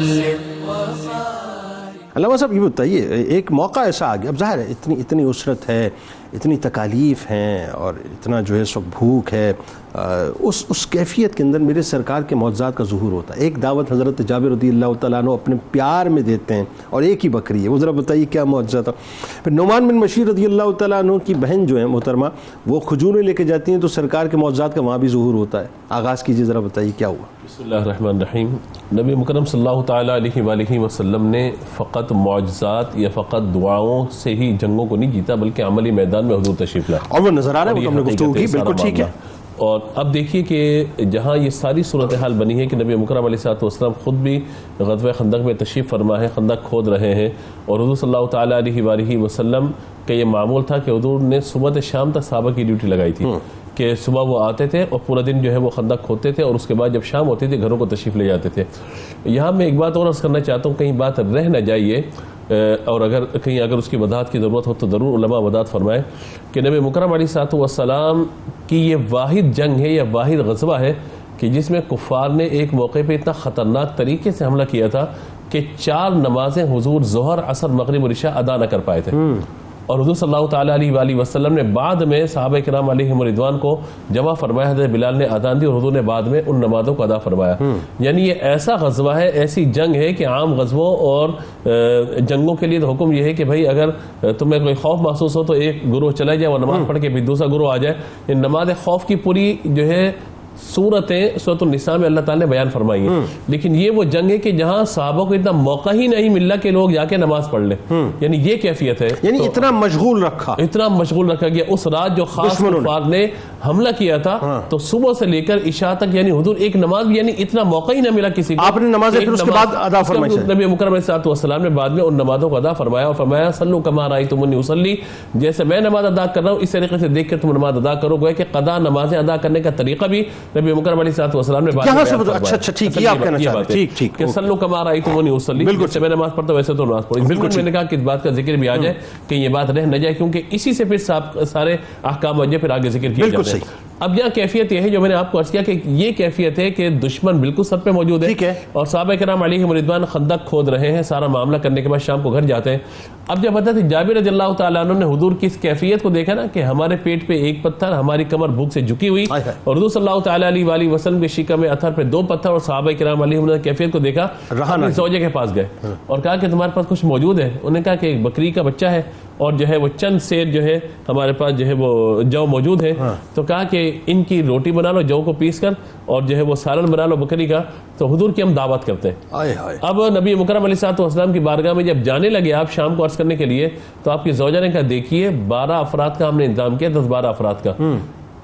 علامہ صاحب یہ بتائیے، ایک موقع ایسا آ گیا، اب ظاہر ہے اتنی عسرت ہے، اتنی تکالیف ہیں اور اتنا جو ہے سو بھوک ہے، اس کیفیت کے اندر میرے سرکار کے معجزات کا ظہور ہوتا ہے. ایک دعوت حضرت جابر رضی اللہ تعالیٰ عنہ اپنے پیار میں دیتے ہیں اور ایک ہی بکری ہے، وہ ذرا بتائیے کیا معجزہ تھا. پھر نعمان بن بشیر رضی اللہ تعالیٰ عنہ کی بہن جو ہے محترمہ، وہ کھجوریں لے کے جاتی ہیں تو سرکار کے معجزات کا وہاں بھی ظہور ہوتا ہے. آغاز کیجیے، ذرا بتائیے کیا ہوا. بسم اللہ الرحمن الرحیم. نبی مکرم صلی اللہ تعالیٰ علیہ وآلہ وسلم نے فقط معجزات یا فقط دعاؤں سے ہی جنگوں کو نہیں جیتا، بلکہ عملی میدان میں حضور تشریف لائے، اور وہ نظر آ رہا ہے، وہ ہم نے گفتگو کی، بالکل ٹھیک ہے. اور اب دیکھیے کہ جہاں یہ ساری صورتحال بنی ہے کہ نبی مکرم علیہ الصلوۃ والسلام خود بھی غزوہ خندق میں تشریف فرما ہے، خندق کھود رہے ہیں، اور حضور صلی اللہ تعالیٰ علیہ وآلہ وسلم کا یہ معمول تھا کہ حضور نے صبح سے شام تک صحابہ کی ڈیوٹی لگائی تھی کہ صبح وہ آتے تھے اور پورا دن جو ہے وہ خندق کھودتے تھے، اور اس کے بعد جب شام ہوتی تھی گھروں کو تشریف لے جاتے تھے. یہاں میں ایک بات اور عرض کرنا چاہتا ہوں، کہیں بات رہ نہ جائیے، اور اگر اس کی وضاحت کی ضرورت ہو تو ضرور علماء وضاحت فرمائیں کہ نبی مکرم علیہ الصلوۃ والسلام کی یہ واحد جنگ ہے یا واحد غزوہ ہے کہ جس میں کفار نے ایک موقع پہ اتنا خطرناک طریقے سے حملہ کیا تھا کہ 4 نمازیں حضور ظہر، عصر، مغرب اور عشاء ادا نہ کر پائے تھے. اور حضور صلی اللہ تعالیٰ علیہ وآلہ وسلم نے بعد میں صحابہ کرام علیہم رضوان کو جمع فرمایا، حضرت بلال نے اذان دی اور حضور نے بعد میں ان نمازوں کو ادا فرمایا. یعنی یہ ایسا غزوہ ہے، ایسی جنگ ہے کہ عام غزووں اور جنگوں کے لیے تو حکم یہ ہے کہ بھائی اگر تمہیں کوئی خوف محسوس ہو تو ایک گروہ چلا جائے، وہ نماز پڑھ کے پھر دوسرا گروہ آ جائے. ان نماز خوف کی پوری جو ہے سورت النساء میں اللہ تعالیٰ نے بیان فرمائی ہے. لیکن یہ وہ جنگ ہے کہ جہاں صحابہ کو اتنا موقع ہی نہیں ملا کہ لوگ جا کے نماز پڑھ لیں. یعنی یہ کیفیت ہے، یعنی اتنا مشغول رکھا گیا اس رات جو خاص کفار نے حملہ کیا تھا. تو صبح سے لے کر عشاء تک یعنی حضور ایک نماز بھی یعنی اتنا موقع ہی نہ ملا کسی کو. آپ نے نمازیں پھر اس کے بعد ادا فرمائی. نبی مکرم علیہ الصلوۃ والسلام نے بعد میں ان نمازوں کو ادا فرمایا اور فرمایا صلوا کما رأیتمونی اصلی، جیسے میں نماز ادا کر رہا ہوں اس طریقے سے دیکھ کر تم نماز ادا کرو. گویا کہ قضا نمازیں ادا کرنے کا طریقہ بھی نبی مکرم علیہ الصلوۃ والسلام نے اچھا ٹھیک ہے، آپ کہنا چاہتے ہیں ٹھیک کہ صلوا کما رأیتمونی اصلی، جیسے میں نماز پڑھتا ہوں ویسے تو نماز پڑھو. بالکل میں نے کہا کہ اس بات کا ذکر بھی آ جائے کہ یہ بات رہ نہ جائے، کیونکہ اسی سے پھر سارے احکام وجہ پھر آگے ذکر کیے جاتے ہیں. اب یہاں کیفیت یہ ہے جو میں نے آپ کو عرض کیا کہ یہ کیفیت ہے کہ دشمن بالکل سب پہ موجود ہے اور صحابہ کرام علیہم رضوان خندق کھود رہے ہیں. سارا معاملہ کرنے کے بعد شام کو گھر جاتے ہیں. اب جب حضرت جابر رضی اللہ تعالیٰ عنہ نے حضور کی اس کیفیت کو دیکھا نا کہ ہمارے پیٹ پہ ایک پتھر، ہماری کمر بھوک سے جھکی ہوئی، اور حضور صلی اللہ تعالیٰ علیہ وآلہ وسلم کے شکم میں اتھر پہ 2 پتھر، اور صحابہ کرام علیہم نے کیفیت کو دیکھا، اپنی زوجہ کے پاس گئے اور کہا کہ تمہارے پاس کچھ موجود ہے؟ انہوں نے کہا کہ ایک بکری کا بچہ ہے اور جو ہے وہ چند سیر جو ہے ہمارے پاس جو ہے وہ جو موجود ہے. تو کہا کہ ان کی روٹی بنا لو جو کو پیس کر، اور جو ہے وہ سالن بنا لو بکری کا. تو حضور کی ہم دعوت کرتے ہیں. اب نبی مکرم علیہ الصلوۃ والسلام کی بارگاہ میں جب جانے لگے آپ شام کو عرض کرنے کے لیے، تو آپ کی زوجہ نے کہا دیکھیے 12 افراد کا ہم نے انتظام کیا، 10-12 افراد کا،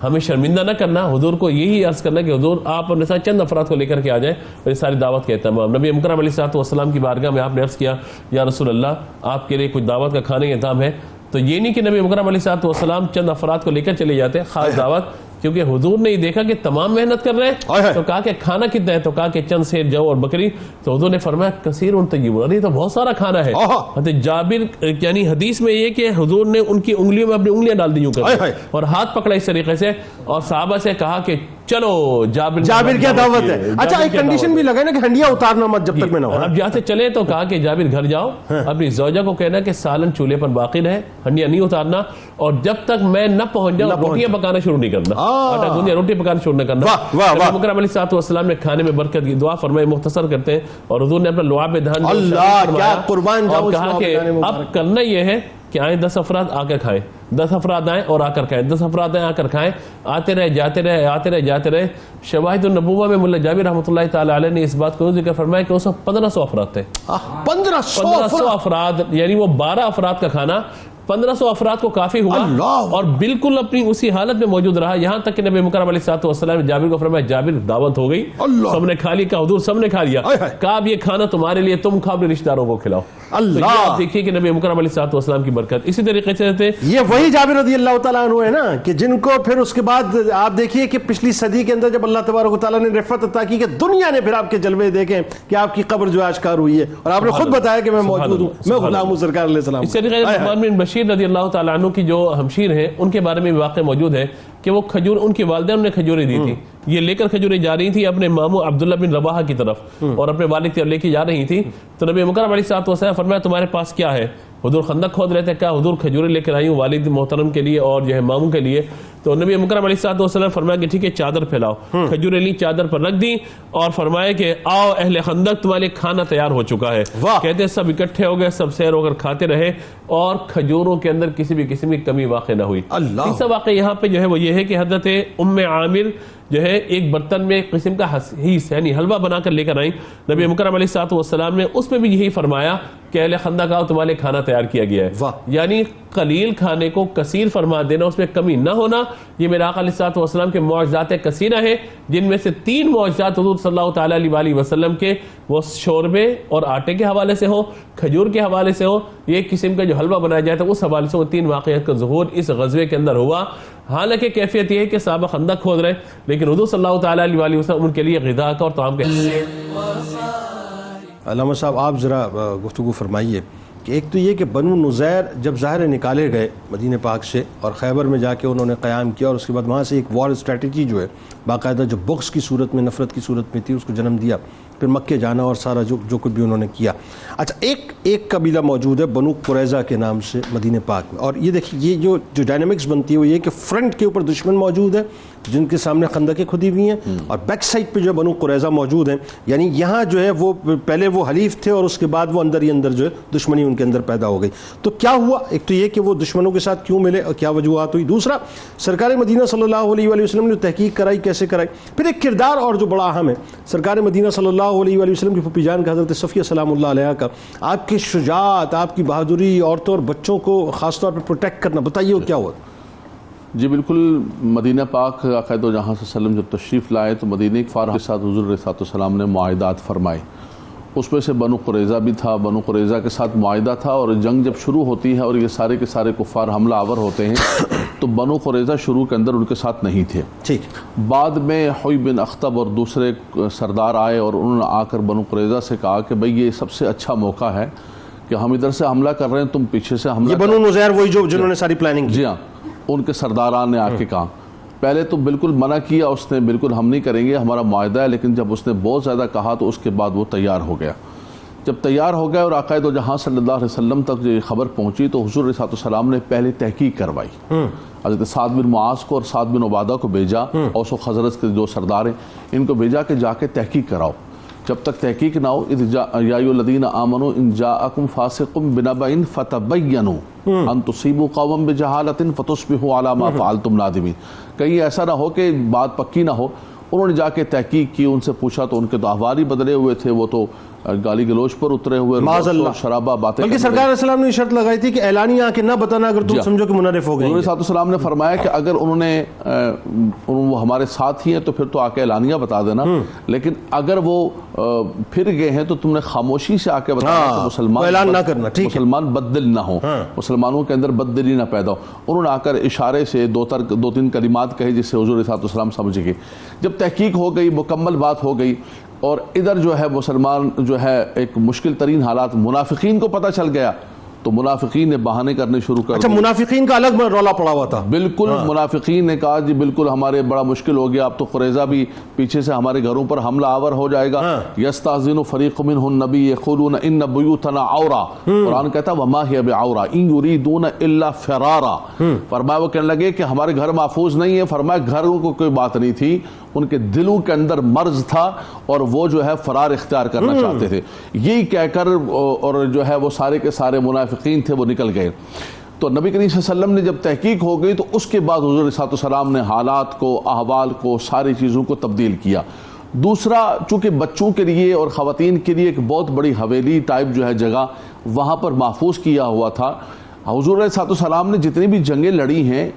ہمیں شرمندہ نہ کرنا. حضور کو یہی عرض کرنا کہ حضور آپ اپنے ساتھ چند افراد کو لے کر کے آ جائیں اور یہ ساری دعوت کے اہتمام. نبی مکرم علیہ الصلوۃ والسلام کی بارگاہ میں آپ نے عرض کیا یا رسول اللہ آپ کے لیے کچھ دعوت کا کھانے کا انتظام ہے. تو یہ نہیں کہ نبی مکرم علیہ الصلوۃ والسلام چند افراد کو لے کر چلے جاتے خاص دعوت، کیونکہ حضور نے یہ دیکھا کہ تمام محنت کر رہے ہیں. تو کہا کہ کھانا کتنا ہے؟ تو کہا کہ چند سیر جو اور بکری. تو حضور نے فرمایا کثیر طیب، ارے تو بہت سارا کھانا ہے. حضرت جابر یعنی حدیث میں یہ کہ حضور نے ان کی انگلیوں میں اپنی انگلیاں ڈال دی یوں کر اور ہاتھ پکڑا اس طریقے سے، اور صحابہ سے کہا کہ چلو جابر کیا دعوت ہے. اچھا ایک کنڈیشن بھی لگا نا کہ ہنڈیاں اتارنا مت جب تک میں نہ ہوں. اب جہاں سے چلے تو کہا کہ جابر گھر جاؤ, اپنی زوجہ کو کہنا کہ سالن چولہے پر باقی رہے, ہنڈیاں نہیں اتارنا, اور جب تک میں نہ پہنچ جاؤں روٹیاں پکانا شروع نہیں کرنا, آٹا گوندھیا روٹی پکانا شروع نہیں کرنا. نبی مکرم علیہ الصلوۃ والسلام نے کھانے میں برکت کی دعا فرمائی, مختصر کرتے ہیں, اور حضور نے اپنا لعاب دہن اور کہا کہ اب کرنا یہ ہے کہ آئیں 10 افراد آ کر کھائیں, 10 افراد آئیں اور آ کر کھائیں, 10 افراد آئیں آ کر کھائیں, آتے رہے جاتے رہے آتے رہے جاتے رہے. شواہد النبوہ میں ملا جابر رحمۃ اللہ تعالی علیہ نے اس بات کو ذکر فرمایا کہ اس وقت 1500 افراد تھے. 1500 افراد, یعنی وہ 12 افراد کا کھانا 1500 افراد کو کافی ہوا, اور بالکل اپنی اسی حالت میں موجود رہا, یہاں تک کہ نبی مکرم علیہ الصلوۃ والسلام نے جابر کو فرمایا جابر دعوت ہو گئی, سب نے کھا لی. کہا حضور سب نے کھا لیا. کہا اب یہ کھانا تمہارے لیے, تم کھاؤ اپنے رشتہ داروں کو کھلاؤ. اللہ, آپ دیکھیے کہ نبی مکرم علیہ الصلوۃ والسلام کی برکت. اسی طریقے سے یہ وہی جابر رضی اللہ تعالیٰ عنہ ہے نا, کہ جن کو پھر اس کے بعد آپ دیکھیے کہ پچھلی صدی کے اندر جب اللہ تبارک و تعالیٰ نے رفعت عطا کی کہ دنیا نے پھر آپ کے جلوے دیکھیں کہ آپ کی قبر جو آشکار ہوئی ہے, اور آپ نے خود بتایا کہ میں موجود ہوں, میں غلام ہوں سرکار علیہ السلام. اس طریقے سے عثمان بن بشیر رضی اللہ تعالیٰ عنہ کی جو ہمشیر ہیں ان کے بارے میں واقع موجود ہے کہ وہ کھجور, ان کی والدہ نے کھجوریں دی تھی, یہ لے کر کھجوریں جا رہی تھی اپنے ماموں عبداللہ بن رواحہ کی طرف, اور اپنے والد کی طرف لے کے جا رہی تھی. تو نبی مکرم علیہ الصلوۃ والسلام فرمایا تمہارے پاس کیا ہے؟ حضور خندق کھود رہے تھے, کہا حضور کھجوریں لے کر آئی ہوں والد محترم کے لیے اور جو ہے ماموں کے لیے. تو نبی مکرم علیہ الصلوۃ والسلام فرمایا کہ ٹھیک ہے چادر پھیلاؤ. کھجوریں لی, چادر پر رکھ دی, اور فرمایا کہ آؤ اہل خندق تمہارے لیے کھانا تیار ہو چکا ہے. کہتے ہیں سب اکٹھے ہو گئے, سب سیر ہو کر کھاتے رہے, اور کھجوروں کے اندر کسی بھی قسم کی کمی واقع نہ ہوئی. تیسرا واقعہ یہاں پہ جو ہے وہ یہ ہے کہ حضرت ام عامر جو ہے ایک برتن میں ایک قسم کا حسیس یعنی حلوہ بنا کر لے کر آئیں. نبی مکرم علیہ الصلوۃ والسلام نے اس میں بھی یہی فرمایا کہ اہل خندق آؤ تمہارے لیے کھانا تیار کیا گیا ہے. یعنی قلیل کھانے کو کثیر فرما دینا, اس میں کمی نہ ہونا, یہ میرے آقا علیہ الصلوۃ والسلام کے معجزات کثیرہ ہیں, جن میں سے 3 معجزات حضور صلی اللہ تعالیٰ علیہ وسلم کے وہ شوربے اور آٹے کے حوالے سے ہوں, کھجور کے حوالے سے ہوں, یہ ایک قسم کا جو حلوہ بنایا جاتا ہے اس حوالے سے وہ 3 واقعات کا ظہور اس غزوے کے اندر ہوا. حالانکہ کیفیت یہ ہے کہ صحابہ خندق کھود رہے, لیکن حضور صلی اللہ تعالیٰ علیہ وسلم ان کے لیے غذا کا اور طعام کا. علامہ صاحب آپ ذرا گفتگو فرمائیے کہ ایک تو یہ کہ بنو نذیر جب ظاہر نکالے گئے مدینہ پاک سے اور خیبر میں جا کے انہوں نے قیام کیا, اور اس کے بعد وہاں سے ایک وار اسٹریٹجی جو ہے باقاعدہ جو بغض کی صورت میں, نفرت کی صورت میں تھی, اس کو جنم دیا, پھر مکے جانا اور سارا جو کچھ بھی انہوں نے کیا. اچھا ایک قبیلہ موجود ہے بنو قریظہ کے نام سے مدینہ پاک میں, اور یہ دیکھیے یہ جو ڈائنامکس بنتی ہے وہ یہ کہ فرنٹ کے اوپر دشمن موجود ہے جن کے سامنے خندقیں کھدی ہوئی ہیں, اور بیک سائڈ پہ جو بنو قریظہ موجود ہیں. یعنی یہاں جو ہے وہ پہلے وہ حلیف تھے اور اس کے بعد وہ اندر ہی اندر جو ہے دشمنی ان کے اندر پیدا ہو گئی. تو کیا ہوا؟ ایک تو یہ کہ وہ دشمنوں کے ساتھ کیوں ملے اور کیا وجوہات ہوئی. دوسرا سرکار مدینہ صلی اللہ علیہ وآلہ وسلم نے تحقیق کرائی, کیسے کرائی. پھر ایک کردار اور جو بڑا اہم ہے سرکار مدینہ صلی اللہ علیہ وآلہ وسلم کی پھپھی جان کا حضرت صفیہ سلام اللہ علیہ کا, آپ کی شجاعت, آپ کی بہادری, عورتوں اور بچوں کو خاص طور پر پروٹیکٹ کرنا, بتائیے وہ کیا ہوا. جی بالکل, مدینہ پاک عقائد و جہاں سے وسلم جب تشریف لائے تو مدینہ فارغ کے ساتھ حضور علیہ السلام نے معاہدات فرمائے. اس میں سے بنو قریظہ بھی تھا, بنو قریظہ کے ساتھ معاہدہ تھا, اور جنگ جب شروع ہوتی ہے اور یہ سارے کے سارے کفار حملہ آور ہوتے ہیں تو بنو قریظہ شروع کے اندر ان کے ساتھ نہیں تھے. بعد میں حوی بن اخطب اور دوسرے سردار آئے اور انہوں نے آ کر بنو قریظہ سے کہا کہ بھئی یہ سب سے اچھا موقع ہے کہ ہم ادھر سے حملہ کر رہے ہیں, تم پیچھے سے حملہ. یہ بنو نذیر وہی جنہوں نے ساری پلاننگ کی. جی ہاں, ان کے سرداران نے آ کے کہا. پہلے تو بالکل منع کیا اس نے, بالکل ہم نہیں کریں گے, ہمارا معاہدہ ہے. لیکن جب اس نے بہت زیادہ کہا تو اس کے بعد وہ تیار ہو گیا. جب تیار ہو گیا اور عقائد و جہاں صلی اللہ علیہ وسلم تک یہ خبر پہنچی تو حضور علیہ السلام نے پہلے تحقیق کروائی. حضرت سعد بن معاذ کو اور سعد بن عبادہ کو بھیجا, اوس و خزرج کے جو سردار ہیں ان کو بھیجا کہ جا کے تحقیق کراؤ. جب تک تحقیق نہ ہو, یا ایھا الذین آمنوا ان جاءکم فاسق بنبأ فتبینوا ان تصیبوا قوما بجہالۃ فتصبحوا علی ما فعلتم نادمین. کہیں ایسا نہ ہو کہ بات پکی نہ ہو. انہوں نے جا کے تحقیق کی, ان سے پوچھا تو ان کے تو احوال ہی بدلے ہوئے تھے, وہ تو گالی گلوچ پر اترے ہوئے, شرابہ باتیں. بلکہ سرکار علیہ السلام نے شرط لگائی تھی کہ اعلانیہ آ کے نہ بتانا اگر تم سمجھو کہ منحرف ہو گئے. حضور صلی اللہ علیہ وسلم نے فرمایا کہ اگر انہوں نے وہ ہمارے ساتھ ہی ہیں تو پھر تو آ کے اعلانیہ بتا دینا, لیکن اگر وہ پھر گئے ہیں تو تم نے خاموشی سے آ کے بتانا کہ مسلمان اعلان نہ کرنا, مسلمان بددل نہ ہوں, مسلمانوں کے اندر بددلی نہ پیدا ہو. انہوں نے آ کر اشارے سے 2-3 کلمات کہے جس سے حضور صلی اللہ علیہ وسلم سمجھ گئے. جب تحقیق ہو گئی, مکمل بات ہو گئی, اور ادھر جو ہے مسلمان جو ہے ایک مشکل ترین حالات, منافقین کو پتہ چل گیا تو منافقین نے بہانے کرنے شروع کر اچھا دیے. منافقین کا الگ رولا پڑا ہوا تھا. بالکل منافقین نے کہا جی بالکل ہمارے بڑا مشکل ہو گیا, اب تو قریظہ بھی پیچھے سے ہمارے گھروں پر حملہ آور ہو جائے گا. یستاذن فریق منهم النبی یقولون ان بیوتنا عورا, قرآن کہتا ہے وما ہی بعورا ان یریدون الا فرارا. فرمایا وہ کہنے لگے کہ ہمارے گھر محفوظ نہیں ہے. فرمایا گھروں کو کوئی بات نہیں تھی, ان کے دلوں کے اندر مرض تھا اور وہ جو ہے فرار اختیار کرنا چاہتے تھے. یہی کہہ کر اور جو ہے وہ سارے کے سارے منافقین تھے وہ نکل گئے. تو نبی کریم صلی اللہ علیہ وسلم نے جب تحقیق ہو گئی تو اس کے بعد حضور علیہ السلام نے حالات کو, احوال کو, ساری چیزوں کو تبدیل کیا. دوسرا, چونکہ بچوں کے لیے اور خواتین کے لیے ایک بہت بڑی حویلی ٹائپ جو ہے جگہ وہاں پر محفوظ کیا ہوا تھا. حضور علیہ السلام نے جتنی بھی جنگیں لڑی ہیں,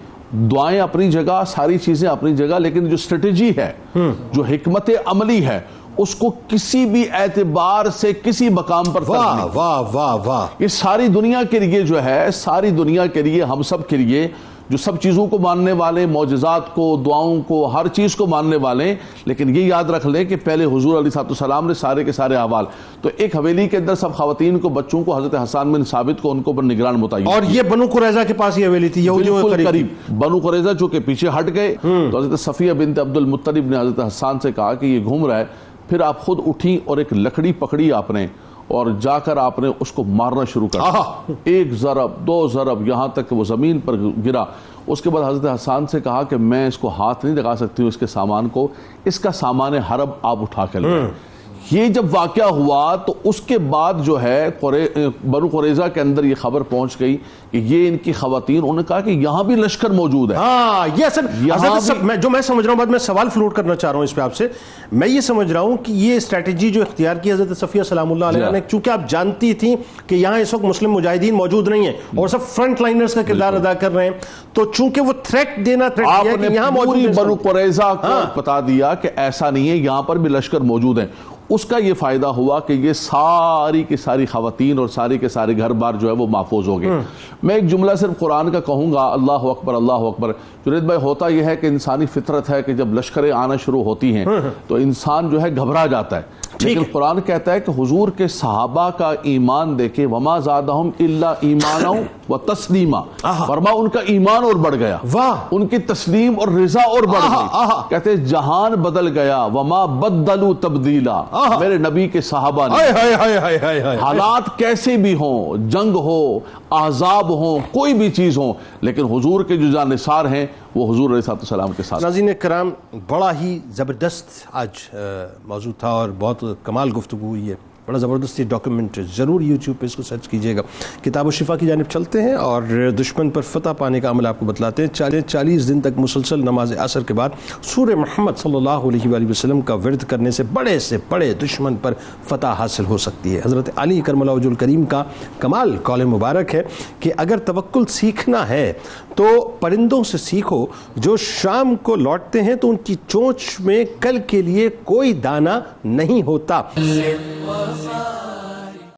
دعائیں اپنی جگہ, ساری چیزیں اپنی جگہ, لیکن جو اسٹریٹجی ہے, جو حکمت عملی ہے, اس کو کسی بھی اعتبار سے کسی مقام پر واہ واہ واہ واہ. یہ ساری دنیا کے لیے جو ہے, ساری دنیا کے لیے, ہم سب کے لیے جو سب چیزوں کو ماننے والے, معجزات کو, دعاؤں کو, ہر چیز کو ماننے والے, لیکن یہ یاد رکھ لیں کہ پہلے حضور علیہ السلام نے سارے کے سارے احوال. تو ایک حویلی کے اندر سب خواتین کو, بچوں کو, حضرت حسان بن ثابت کو ان کو پر نگران متعین. اور یہ بنو قریظہ کے پاس یہ حویلی تھی, یہودیوں کے قریب. بنو قریظہ جو کہ پیچھے ہٹ گئے, تو حضرت صفیہ بنت عبد المطلب نے حضرت حسان سے کہا کہ یہ گھوم رہا ہے. پھر آپ خود اٹھی اور ایک لکڑی پکڑی آپ نے, اور جا کر آپ نے اس کو مارنا شروع کر دیا. ایک ضرب, دو ضرب, یہاں تک کہ وہ زمین پر گرا. اس کے بعد حضرت حسان سے کہا کہ میں اس کو ہاتھ نہیں لگا سکتی ہوں, اس کے سامان کو, اس کا سامان حرب آپ اٹھا کے لیں. یہ جب واقعہ ہوا تو اس کے بعد جو ہے بنو قریظہ کے اندر یہ خبر پہنچ گئی کہ یہ ان کی خواتین, انہوں نے کہا کہ یہاں بھی لشکر موجود ہے. ہاں یہ اصل میں سمجھ رہا ہوں, بعد میں سوال فلوٹ کرنا چاہ رہا ہوں اس پہ آپ سے. میں یہ سمجھ رہا ہوں کہ یہ اسٹریٹجی جو اختیار کی حضرت صفیہ سلام اللہ علیہ نے, چونکہ آپ جانتی تھیں کہ یہاں اس وقت مسلم مجاہدین موجود نہیں ہیں اور سب فرنٹ لائنرز کا کردار ادا کر رہے ہیں, تو چونکہ وہ تھریٹ دینا, آپ نے پوری بنو قریظہ کو بتا دیا کہ ایسا نہیں ہے, یہاں پر بھی لشکر موجود ہیں. اس کا یہ فائدہ ہوا کہ یہ ساری کی ساری خواتین اور سارے کے سارے گھر بار جو ہے وہ محفوظ ہو گئے. میں ایک جملہ صرف قرآن کا کہوں گا, اللہ اکبر اللہ اکبر. جنید بھائی, ہوتا یہ ہے کہ انسانی فطرت ہے کہ جب لشکریں آنا شروع ہوتی ہیں تو انسان جو ہے گھبرا جاتا ہے, لیکن قرآن کہتا ہے کہ حضور کے صحابہ کا ایمان دیکھے, وما زادہم الا ایمانا و تسلیما, فرما ان کا ایمان اور بڑھ گیا, ان کی تسلیم اور رضا اور بڑھ گئی. کہتے ہیں جہان بدل گیا, وما بدلوا تبدیلا. میرے نبی کے صحابہ نے حالات کیسے بھی ہوں, جنگ ہو, احزاب ہوں, کوئی بھی چیز ہوں, لیکن حضور کے جو جانثار ہیں وہ حضور علیہ السلام کے ساتھ. ناظرین کرام, بڑا ہی زبردست آج موضوع تھا اور بہت کمال گفتگو ہوئی ہے. بڑا زبردست یہ ڈاکیومنٹ, ضرور یوٹیوب پہ اس کو سرچ کیجئے گا. کتاب و شفا کی جانب چلتے ہیں اور دشمن پر فتح پانے کا عمل آپ کو بتلاتے ہیں. 40 دن تک مسلسل نماز عصر کے بعد سورہ محمد صلی اللہ علیہ وآلہ وسلم کا ورد کرنے سے بڑے سے بڑے دشمن پر فتح حاصل ہو سکتی ہے. حضرت علی کرم اللہ وجہ الکریم کا کمال قول مبارک ہے کہ اگر توکل سیکھنا ہے تو پرندوں سے سیکھو, جو شام کو لوٹتے ہیں تو ان کی چونچ میں کل کے لیے کوئی دانہ نہیں ہوتا.